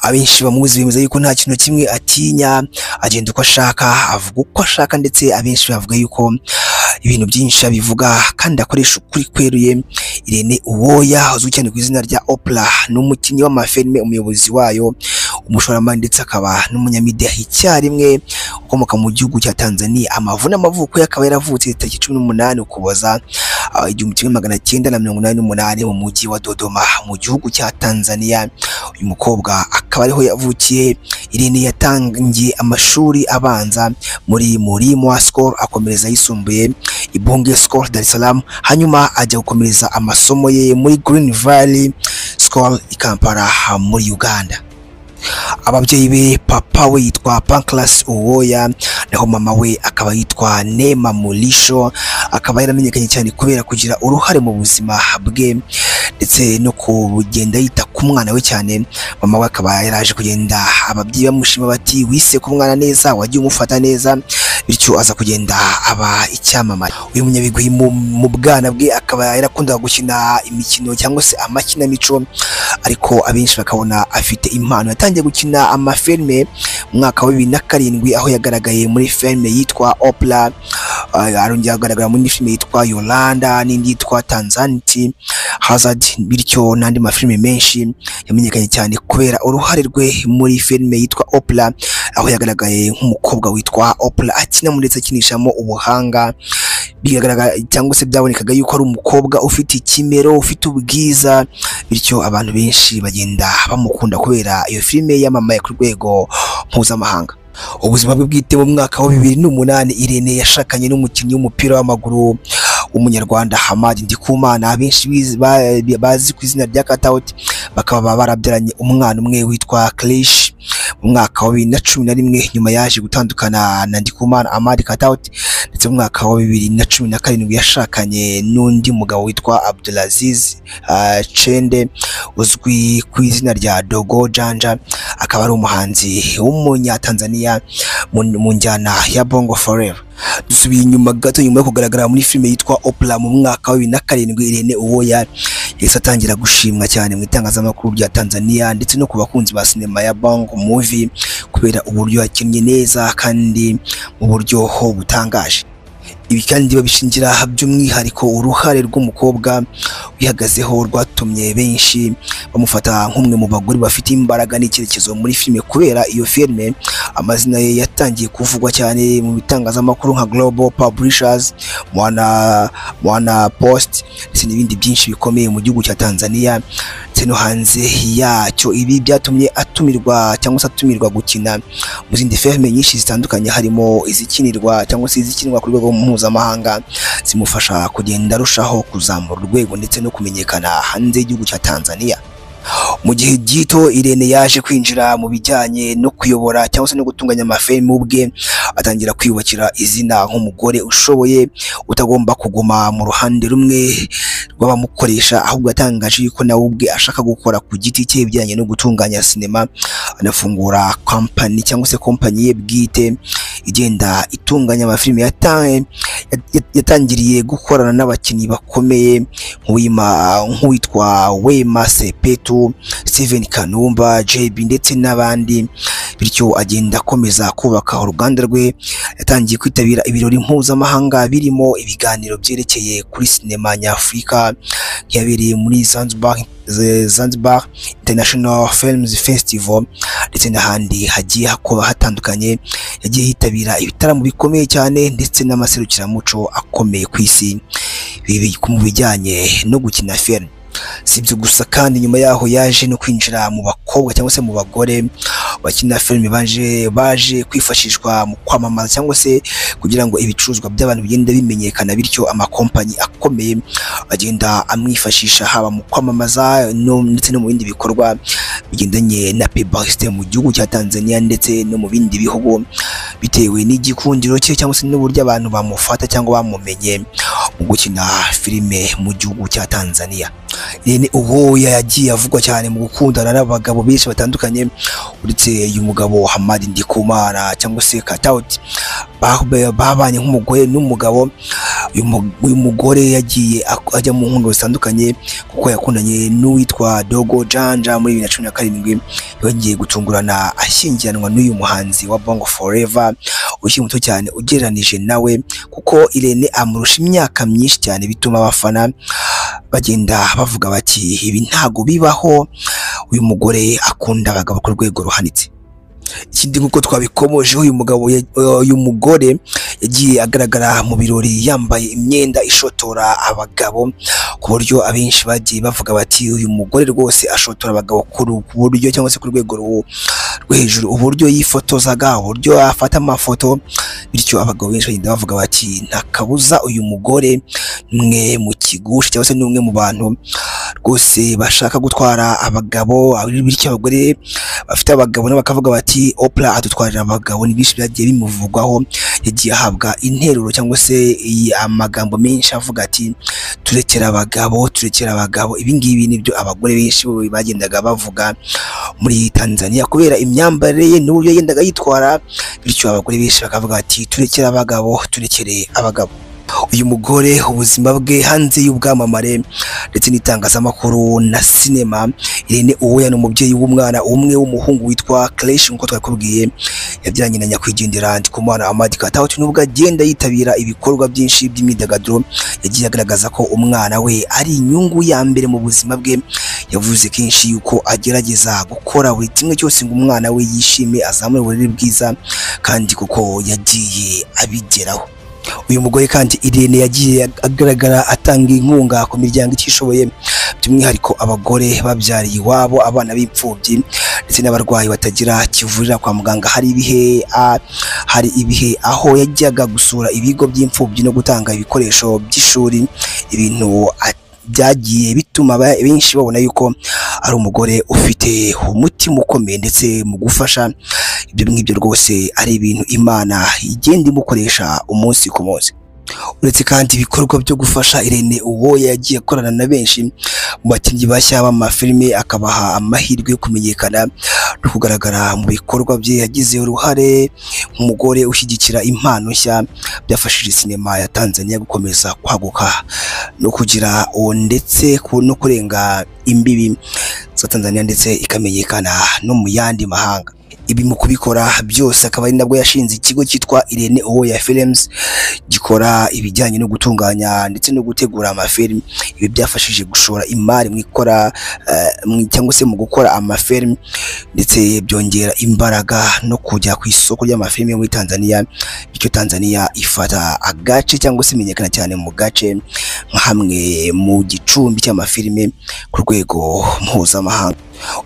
abenshi bamuzi bemeza yuko nta kintu kimwe atinya, agenda uko ashaka, avuga uko ashaka, ndetse abenshi bavuga yuko ibintu byinshi abivuga kandi akoresha ukuri kweruye. Irene Uwoya uzwi cyane ku izina rya Oprah, ni umukinnyi w'amafilme, umuyobozi wayo, umushoramari, ndetse akaba n'umunyamideli icyarimwe ukomoka mu gihugu cya Tanzania. Amavuna amavuko ye akaba yaravutse tariki 18 Ukuboza 1988 mu mujyi wa Dodoma mu gihugu cya Tanzania. Uyu mukobwa akaba ariho yavukiye. Irene yatangiye amashuri abanza muri Murimo School, akomereza yisumbuye Ibonge School Dar es Salaam, hanyuma ajya gukomereza amasomo ye muri Green Valley School i Kampala muri Uganda. Ababyeyi be, papa we yitwa Pancras Uwoya, naho mama we akaba yitwa Nema Mulisho. Akaba yaramenyekanye cyane kubera kugira uruhare mu buzima bwe ndetse no kugenda yita ku mwana we cyane. Mama we akaba yaraje kugenda ababyeyi bamushima bati wise ku mwana neza, wagiye umufata neza, bityo aza kugenda aba icyamamare. Uyu munyabigwi mu bwana bwe akaba yarakundaga gukina imikino cyangwa se amakinamico, ariko abenshi bakabona afite impano. Yatangiye gukina amafilme mu mwaka wa 2007 aho yagaragaye muri filme yitwa Oprah, arongera agaragara muri filme yitwa Yolanda n'indi yitwa Tanzanite Hazard, bityo n'andi mafilme menshi. Yamenyekanye cyane kubera uruhare rwe muri filme yitwa Oprah, aho yagaragaye nk'umukobwa witwa Oprah akina ndetse akinishamo ubuhanga. Bigaragara cyangwa se byabonekaga yuko ari umukobwa ufite ikimero, ufite ubwiza, bityo abantu benshi bagenda bamukunda kubera iyo filme yamamaye ku rwego mpuzamahanga. Ubuzima bwe bwite mu mwaka wa 2008, Irene yashakanye n'umukinnyi w'umupira w'amaguru w'umunyarwanda Hamad Ndikumana, abenshi bazi ku izina rya Katauti. Bakaba barabyaranye umwana umwe witwa Krish mu mwaka wa 2011. Nyuma yaje gutandukana na Ndikumana Hamad Katauti, ndetse mu mwaka wa 2017 yashakanye n'undi mugabo witwa Abdulaziz Chende uzwi ku izina rya Dogo Janja. Akaba ari umuhanzi w'umunyatanzania mu njyana ya Bongo Forever. Dusubiye inyuma gato, nyuma yo kugaragara muri filime yitwa Oprah mu mwaka wa 2007, Irene Uwoya yahise atangira gushimwa cyane mu itangazamakuru rya Tanzania ndetse no ku bakunzi ba sinema ya Bongo Movie kubera uburyo yakinnye neza kandi mu buryo butangaje. Ibi kandi babishingira by'umwihariko uruhare rw'umukobwa wihagazeho rwatumye benshi bamufata nk'umwe mu bagore bafite imbaraga n'icyerekezo muri filime. Kubera iyo filime amazina ye yatangiye kuvugwa cyane mu bitangazamakuru nka Global Publishers, Mwana Post ndetse n'ibindi byinshi bikomeye mu gihugu cya Tanzania ndetse no hanze yacyo. Ibi byatumye atumirwa gukina mu zindi filime nyinshi zitandukanye, harimo izikinirwa cyangwa se izikinwa ku rwego mpuzamahanga, zimufasha kugenda arushaho kuzamura urwego ndetse no kumenyekana hanze y'igihugu cya Tanzania. Mu gihe gito Irene yaje kwinjira mu bijyanye no kuyobora cyangwa se no gutunganya amafilme ubwe, atangira kwiyubakira izina nk'umugore ushoboye utagomba kuguma mu ruhande rumwe rw'abamukoresha, ahubwo yatangaje yuko nawe ubwe ashaka gukora ku giti cye ibijyanye no gutunganya sinema, anafungura company cyangwa se kompanyi ye bwite igenda itunganya amafilme. Yatangiriye gukorana n'abakinnyi bakomeye nk'uwitwa Wema Sepetu, Steven Kanumba, JB ndetse n'abandi, bityo agenda akomeza kubaka uruganda rwe. Yatangiye kwitabira ibirori mpuzamahanga birimo ibiganiro byerekeye kuri sinema nyafurika yabereye muri Zanzibar International Films Festival ndetse n'ahandi hagiye hatandukanye. Yagiye yitabira ibitaramo bikomeye cyane ndetse n'amaserukiramuco akomeye ku isi mu bijyanye no gukina filime. Si ibyo gusa kandi, nyuma yaho yaje no kwinjira mu bakobwa cyangwa se mu bagore bakina filime baje kwifashishwa mu kwamamaza cyangwa se kugira ngo ibicuruzwa by'abantu bigende bimenyekana, bityo amakompanyi akomeye agenda amwifashisha haba mu kwamamaza ndetse no mu bindi bikorwa bigendanye na publicité mu gihugu cya Tanzania ndetse no mu bindi bihugu, bitewe n'igikundiro cye cyangwa se n'uburyo abantu bamufata cyangwa bamumenye mu gukina filime mu gihugu cya Tanzania. Irene Uwoya yagiye avugwa cyane mu gukundana n'abagabo benshi batandukanye, uretse uyu mugabo Hamad Ndikumana cyangwa se Katauti babanye nk'umugore n'umugabo. uyu mugore yagiye ajya mu nkundwa zitandukanye kuko yakundanye n'uwitwa Dogo Janja muri 2017, yongeye gutungurana ashyingiranwa n'uyu muhanzi wa Bongo Forever ukiri muto cyane ugereranije nawe, kuko Irene amurusha imyaka myinshi cyane, bituma abafana bagenda bavuga bati ibi ntago bibaho, uyu mugore akunda abagabo ku rwego ruhanitse. Ikindi nk'uko twabikomoje, uyu mugore yagiye agaragara mu birori yambaye imyenda ishotora abagabo, ku buryo abenshi bagiye bavuga bati uyu mugore rwose ashotora abagabo ku buryo cyangwa se ku rwego rwo hejuru, uburyo yifotozaga, uburyo afata amafoto, bityo abagabo benshi bagenda bavuga bati nta kabuza uyu mugore mwe mu kigushi cyangwa se n'umwe mu bantu rwose bashaka gutwara abagabo, bityo abagore bafite abagabo nabo bakavuga bati Oprah adutwarira abagabo. Ni byinshi byagiye bimuvugwaho, yagiye ahabwa interuro cyangwa se amagambo menshi avuga ati turekera abagabo, turekera abagabo. Ibi ngibi nibyo abagore benshi bagendaga bavuga muri Tanzania kubera imyambarire ye n'uburyo yendaga yitwara, bityo abagore benshi bakavuga ati turekera abagabo, turekere abagabo. Uyu mugore ubuzima bwe hanze y'ubwamamare ndetse n'itangazamakuru na sinema, Irene Uwoya ni umubyeyi w'umwana umwe w'umuhungu witwa Klesh, nkuko twakubwiye, yabyaranye na nyakwigendera Ndikumana Amadi Katauti. Nubwo agenda yitabira ibikorwa byinshi by'imyidagaduro, yagiye agaragaza ko umwana we ari inyungu ya mbere mu buzima bwe. Yavuze kenshi yuko agerageza gukora buri kimwe cyose ngo umwana we yishime, azamure uburere bwiza, kandi kuko yagiye abigeraho. Uyu mugore kandi Irene yagiye agaragara atanga inkunga ku miryango itishoboye, by'umwihariko abagore babyariye iwabo abana b'imfubyi ndetse n'abarwayi batagira kivurira kwa muganga. Hari ibihe aho yajyaga gusura ibigo by'imfubyi no gutanga ibikoresho by'ishuri, ibintu byagiye bituma benshi babona yuko ari umugore ufite umutima ukomeye ndetse mu gufasha. Ibyo ngibyo rwose ari ibintu Imana igenda imukoresha umunsi ku munsi. Uretse kandi ibikorwa byo gufasha, Irene Uwoya yagiye akorana na benshi mu bakinnyi bashya b'amafilime, akabaha amahirwe yo kumenyekana no kugaragara mu bikorwa bye. Yagize uruhare nk'umugore ushyigikira impano nshya, byafashije sinema ya Tanzania gukomeza kwaguka no kugira ndetse no kurenga imbibi za Tanzania ndetse ikamenyekana no mu yandi mahanga. Ibi mu kubikora byose akaba ari nabwo yashinze ikigo cyitwa Irene Uwoya Films, gikora ibijyanye no gutunganya ndetse no gutegura amafilm. Ibi byafashije gushora imari mu ikora cyangwa se mu gukora amafilm, ndetse byongera imbaraga no kujya ku isoko ry'amafilm muri Tanzania, bityo Tanzania ifata agace cyangwa se imenyekana cyane mu gace nka hamwe mu gicumbi cy'amafilm ku rwego mpuzamahanga.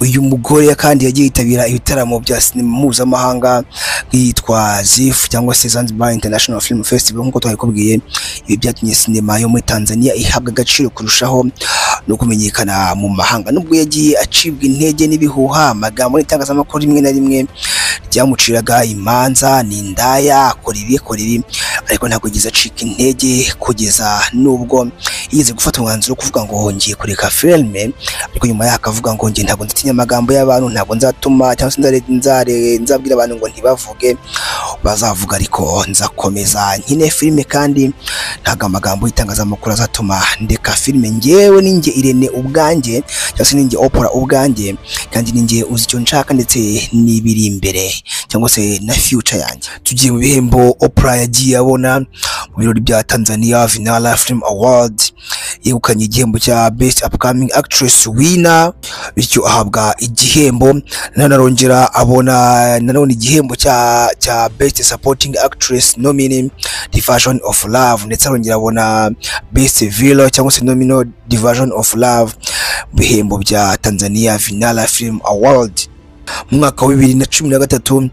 Uyu mugore kandi yagiye yitabira ibitaramo bya sinema mpuzamahanga nk'iyitwa ZIF cyangwa se Zanzibar International Film Festival, nk'uko twabikubwiye. Ibi byatumye sinema yo muri Tanzania ihabwa agaciro kurushaho no kumenyekana mu mahanga. Nubwo yagiye acibwa intege n'ibihuha, amagambo n'itangazamakuru rimwe na rimwe ryamuciraga imanza, ni indaya, akora ibi, ariko ntabwo yagize acika intege kugeza nubwo yigeze gufata umwanzuro kuvuga ngo ngiye kureka filme, ariko nyuma yakavuga ngo ngiye ntabwo nzitinya amagambo y'abantu, ntabwo nzatuma cyangwa se nzabwira abantu ngo ntibavuge, bazavuga ariko nzakomeza nkine filme, kandi ntabwo amagambo y'itangazamakuru azatuma ndeka filme. Ngewe ninjye Irene ubwanjye, cyangwa se ninjye Oprah ubwanjye, kandi ninjye uzi icyo nshaka ndetse n'ibiri imbere cyangwa se na future yanjye. Tugiye mu bihembo Oprah yagiye abona mu birori bya Tanzania Vinara Film Award, yegukanye igihembo cya Best Upcoming Actress winner, bityo ahabwa igihembo. Nanarongera abona nanone igihembo cya Best Supporting Actress nominee Division of Love, ndetse arongera abona Best Villain cyangwa se nominal Division of Love mu bihembo bya Tanzania Vinara Film Award mu mwaka wa 2013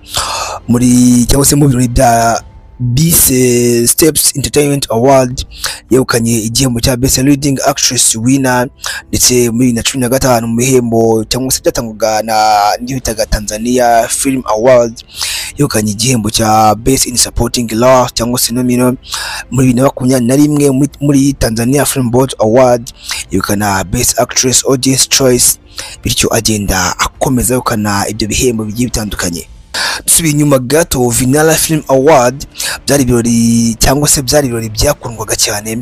muri cyangwa se mu birori bya Bise Steps Entertainment Award, yegukanye igihembo cya Best Leading Actress winner, ndetse muri 2015 mu bihembo cyangwa se byatangwaga n'ibitaga Tanzania Film Award, yegukanye igihembo cya Best in Supporting Role cyangwa se nominal. Muri 2021 muri Tanzania Film Board Award, yegukana Best Actress Audience Choice, bityo agenda akomeza yegukana ibyo bihembo bigiye bitandukanye. Dusubiye inyuma gato, Vinara Film Award byari ibirori cyangwa se byari ibirori byakundwaga cyane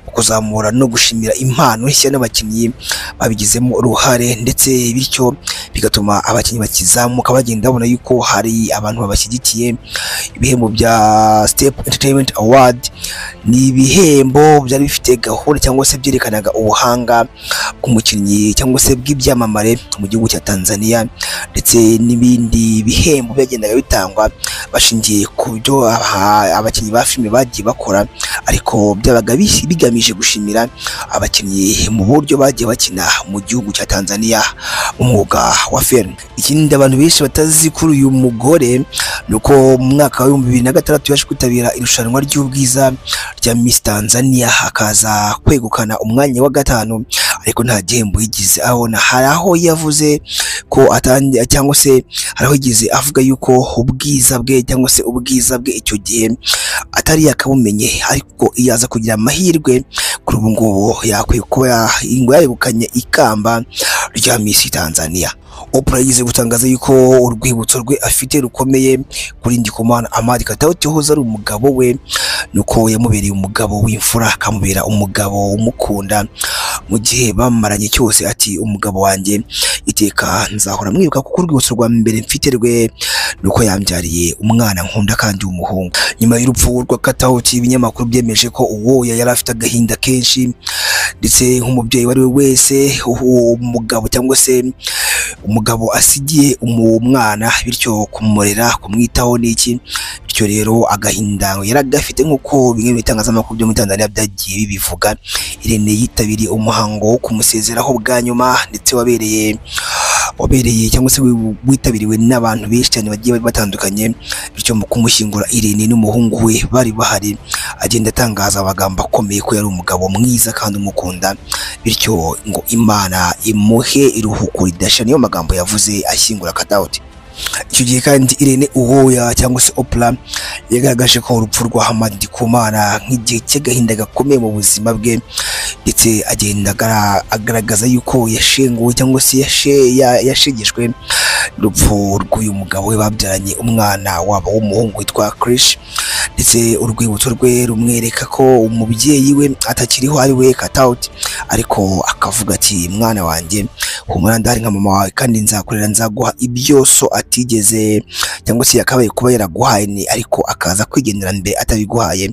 mu kuzamura no gushimira impano nshya n'abakinnyi babigizemo uruhare, ndetse bityo bigatuma abakinnyi bakizamuka bagenda babona yuko hari abantu babashyigikiye. Ibihembo bya Step Entertainment Award ni ibihembo byari bifite gahunda cyangwa se byerekanaga ubuhanga bw'umukinnyi cyangwa se bw'ibyamamare mu gihugu cya Tanzania, ndetse n'ibindi bihembo byagendaga bitangwa bashingiye ku byo abakinnyi ba filime bagiye bakora, ariko byabaga bigamije gushimira abakinnyi mu buryo bagiye bakina mu gihugu cya Tanzania umwuga wa film. Ikindi abantu benshi batazi kuri uyu mugore nuko mu mwaka wa 2006 yaje kwitabira irushanwa ry'ubwiza rya Miss Tanzania akaza kwegukana umwanya wa gatanu, ariko nta gihembo yigize abona. Hari aho yavuze ko cyangwa se hari aho yigize avuga yuko ubwiza bwe cyangwa se ubwiza bwe icyo gihe atari yakabumenye, ariko iyaza kugira amahirwe kuri ubu ngubu yakwiye kuba yegukanye ikamba rya Miss Tanzania. Oprah yize gutangaza yuko urwibutso rwe afite rukomeye kuri Ndikumana Amadi Katauti wahoze ari umugabo we, nuko yamubereye umugabo w'imfura, akamubera umugabo umukunda mu gihe bamaranye cyose. Ati umugabo wanjye iteka nzahora mwibuka kuko urwibutso rwa mbere mfite rwe nuko yambyariye umwana nkunda kandi w'umuhungu. Nyuma y'urupfu rwa Katauti, ibinyamakuru byemeje ko Uwoya yari afite agahinda kenshi, ndetse nk'umubyeyi wari we wese umugabo cyangwa se umugabo asigiye umwana, bityo kumurera kumwitaho n'iki, bityo rero agahinda yaragafite nk'uko bimwe mu bitangazamakuru byo muri Tanzania byagiye bibivuga. Irene yitabiriye umuhango wo kumusezeraho bwa nyuma, ndetse wabereye cyangwa se witabiriwe n'abantu benshi cyane bagiye batandukanye, bityo mu kumushyingura Irene n'umuhungu we bari bahari, agenda atangaza amagambo akomeye ko yari umugabo mwiza kandi umukunda, bityo ngo Imana imuhe iruhuko ridashira. Niyo magambo yavuze ashyingura Katauti. Icyo gihe kandi Irene Uwoya cyangwa se Oprah yagaragaje ko urupfu rwa Hamadi Ndikumana nk'igihe cy'agahinda gakomeye mu buzima bwe, ndetse agenda agaragaza yuko yashenguwe cyangwa se yashegeshwe urupfu rw'uyu mugabo we babyaranye umwana wabo w'umuhungu witwa Krish, ndetse urwibutso rwe rumwereka ko umubyeyi we atakiriho ari we Katauti, ariko akavuga ati mwana wanjye humura ndahari nka mama wawe kandi nzakurera, nzaguha ibyo so atigeze cyangwa se yakabaye kuba yaraguhaye ariko akaza kwigendera mbere atabiguhaye,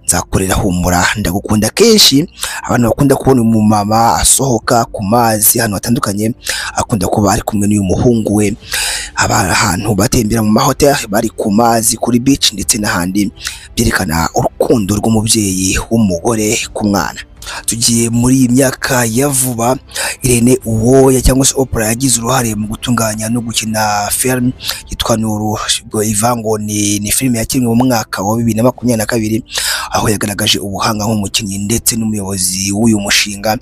nzakurera humura ndagukunda. Kenshi abantu bakunda kubona umumama asohoka ku mazi hano hatandukanye, akunda kuba ari kumwe n'uyu muhungu we ahantu batembera mu mahoteli, bari ku mazi kuri beach ndetse n'ahandi, byerekana urukundo rw'umubyeyi w'umugore ku mwana. Tugiye muri iyi myaka ya vuba, Irene Uwoya cyangwa se Oprah yagize uruhare mu gutunganya no gukina film yitwa Nuru. Ivango ni film yakinwe mu mwaka wa 2022, aho yagaragaje ubuhanga nk'umukinnyi ndetse n'umuyobozi w'uyu mushinga.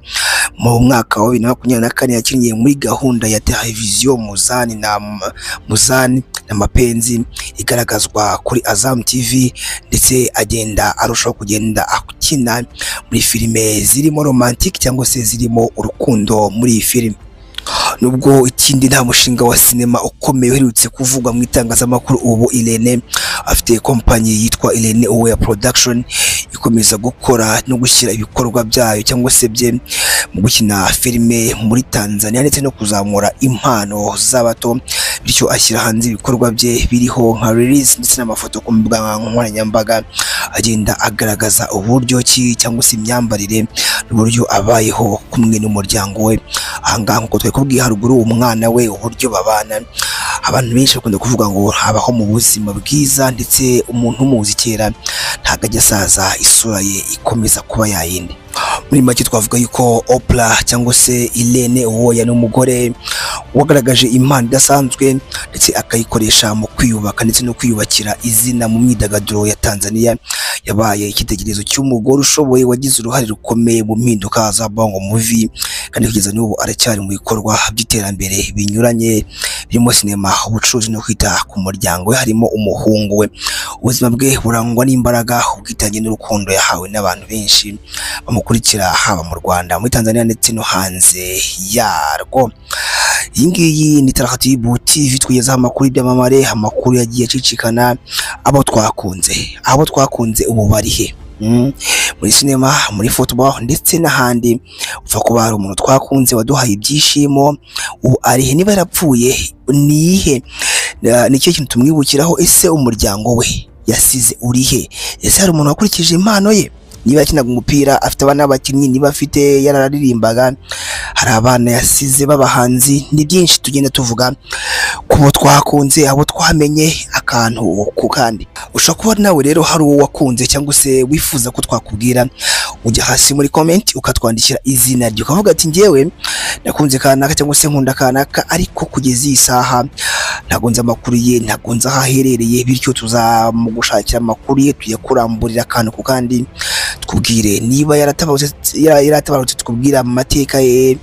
Mu mwaka wa 2024 yakinnye muri gahunda ya televiziyo Muzani na Mapenzi igaragazwa kuri Azam TV, ndetse agenda arushaho kugenda akina muri filime zirimo romantic cyangwa se zirimo urukundo muri iyi filime. Nubwo ikindi nta mushinga wa sinema ukomeye uherutse kuvugwa mu itangazamakuru, ubu Irene afite kompanyi yitwa Irene Uwoya Production ikomeza gukora no gushyira ibikorwa byayo cyangwa se bye mu gukina filime muri Tanzania, ndetse no kuzamura impano z'abato, bityo ashyira hanze ibikorwa bye biriho nka release ndetse n'amafoto ku mbuga nkoranyambaga, agenda agaragaza uburyo ki cyangwa se imyambarire n'uburyo abayeho kumwe n'umuryango we. Ahangaha nkuko twakubwiye haruguru umwana we uburyo babana, abantu benshi bakunda kuvuga ngo habaho mu buzima bwiza, ndetse umuntu umuzi kera ntago ajya asaza isura ye ikomeza kuba yayindi. Muri make twavuga yuko Oprah cyangwa se Irene Uwoya n'umugore wagaragaje impano idasanzwe, ndetse akayikoresha mu kwiyubaka ndetse no kwiyubakira izina mu myidagaduro ya Tanzania. Yabaye ikitegererezo cy'umugore ushoboye wagize uruhare rukomeye mu mpinduka za Bongo Movie, kandi kugeza n'ubu aracyari mu bikorwa by'iterambere binyuranye birimo sinema, ubucuruzi no kwita ku muryango we harimo umuhungu we. Ubuzima bwe burangwa n'imbaraga, ubwitange n'urukundo yahawe n'abantu benshi bamukurikira haba mu Rwanda, muri Tanzania ndetse no hanze yarwo. iyi ngiyi ni Taratibu TV twigezaho amakuru y'ibyamamare, amakuru yagiye acicikana, abo twakunze ubu bari he? Muri sinema, muri football ndetse n'ahandi. Upfa kuba hari umuntu twakunze waduhaye ibyishimo, ubu ari he? Niba yarapfuye nihe? Nicyo kintu tumwibukiraho. Ese umuryango we yasize uri he? Ese hari umuntu wakurikije impano ye? Niba yakinaga umupira, afite abana b'abakinnyi, niba afite yararirimbaga, hari abana yasize b'abahanzi. Ni byinshi tugenda tuvuga kubo twakunze, abo twamenye akantu ku kandi. Ushobora kuba nawe rero hari uwo wakunze cyangwa se wifuza ko twakubwira, ujya hasi muri comment ukatwandikira izina ryo, ukavuga ati njyewe nakunze kanaka cyangwa se nkunda kanaka, ariko kugeza iyi saha ntago nzi amakuru ye, ntago nzi aho aherereye, bityo tuzamugushakira amakuru ye tuyakuramburira akantu ku kandi, twubwire niba yaratabarutse, tukubwira amateka ye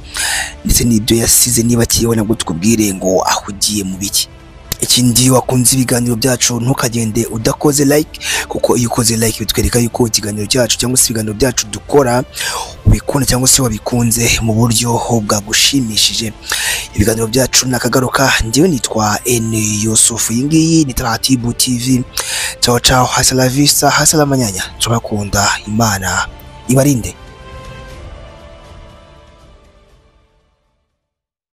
ndetse n'ibyo yasize, niba akiriho nabwo tukubwire ngo ahugiye mu biki. Ikindi, wakunze ibiganiro byacu ntukagende udakoze like, kuko iyo ukoze like bitwereka yuko ikiganiro cyacu cyangwa se ibiganiro byacu dukora ubikunda cyangwa se wabikunze mu buryo bwagushimishije. Ibiganiro byacu nakagaruka. Njyewe nitwa N Yusufu, iyi ngiyi ni Taratibu TV. Ciao ciao, hasta la vista, hasta la manyanya. Turakunda, Imana ibarinde.